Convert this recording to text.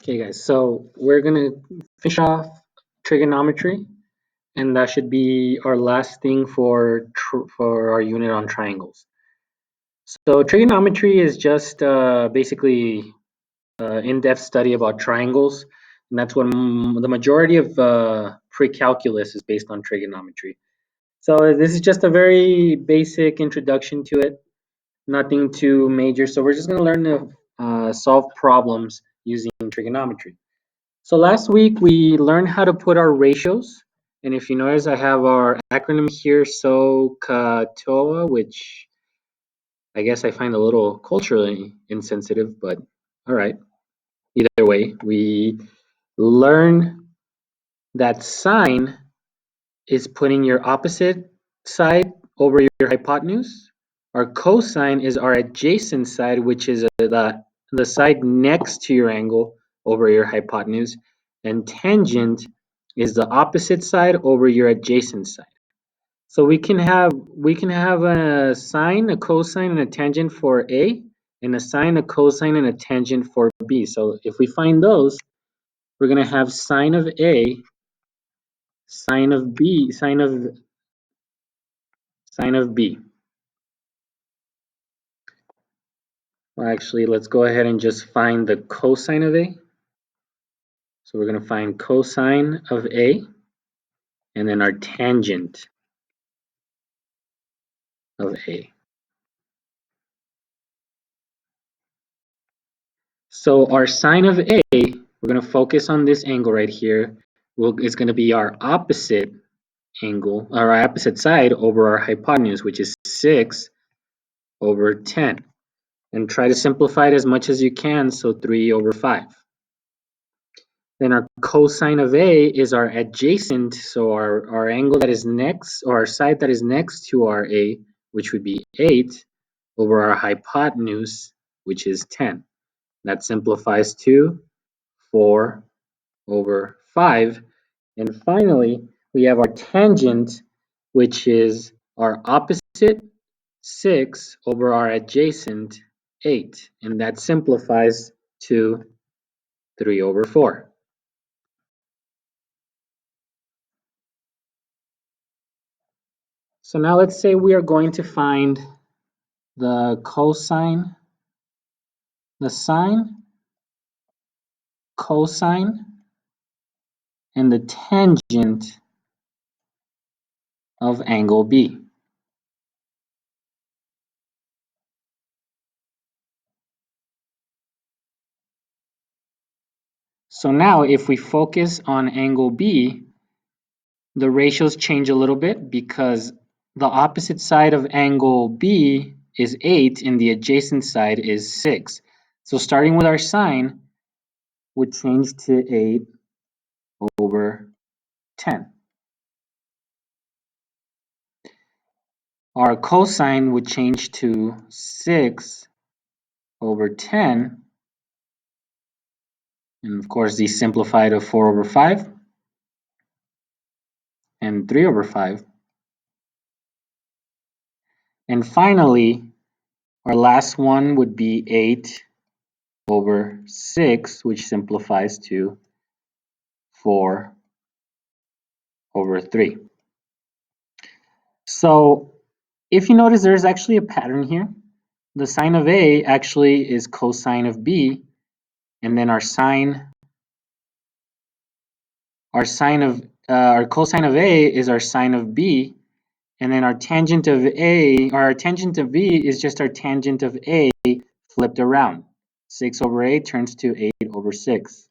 Okay, guys, so we're gonna finish off trigonometry, and that should be our last thing for our unit on triangles. So trigonometry is just basically in-depth study about triangles, and that's what the majority of pre-calculus is based on trigonometry. So this is just a very basic introduction to it, nothing too major. So we're just gonna learn to solve problems using trigonometry. So last week we learned how to put our ratios, and if you notice, I have our acronym here, SOHCAHTOA, which I guess I find a little culturally insensitive, but all right. Either way, we learn that sine is putting your opposite side over your hypotenuse. Our cosine is our adjacent side, which is the side next to your angle over your hypotenuse. And tangent is the opposite side over your adjacent side. So we can have a sine, a cosine, and a tangent for A, and a sine, a cosine, and a tangent for B. So if we find those, we're gonna have sine of A, sine of B, sine of B. Well, actually, let's go ahead and just find the cosine of A. So we're going to find cosine of A, and then our tangent of A. So our sine of A, we're going to focus on this angle right here. It's going to be our opposite angle, or our opposite side over our hypotenuse, which is 6 over 10. And try to simplify it as much as you can, so 3 over 5. Then our cosine of A is our adjacent, so our angle that is next, or our side that is next to our A, which would be 8 over our hypotenuse, which is 10. That simplifies to 4 over 5. And finally, we have our tangent, which is our opposite, 6 over our adjacent, 8. And that simplifies to 3 over 4. So now let's say we are going to find the cosine, the sine, cosine, and the tangent of angle B. So now if we focus on angle B, the ratios change a little bit because the opposite side of angle B is 8 and the adjacent side is 6. So starting with our sine would change to 8 over 10. Our cosine would change to 6 over 10. And of course, these simplify to 4 over 5 and 3 over 5. And finally, our last one would be 8 over 6, which simplifies to 4 over 3. So if you notice, there's actually a pattern here. The sine of A actually is cosine of B, and then our cosine of A is our sine of B, and then our tangent of A, or our tangent of B is just our tangent of A flipped around. 6 over 8 turns to 8 over 6.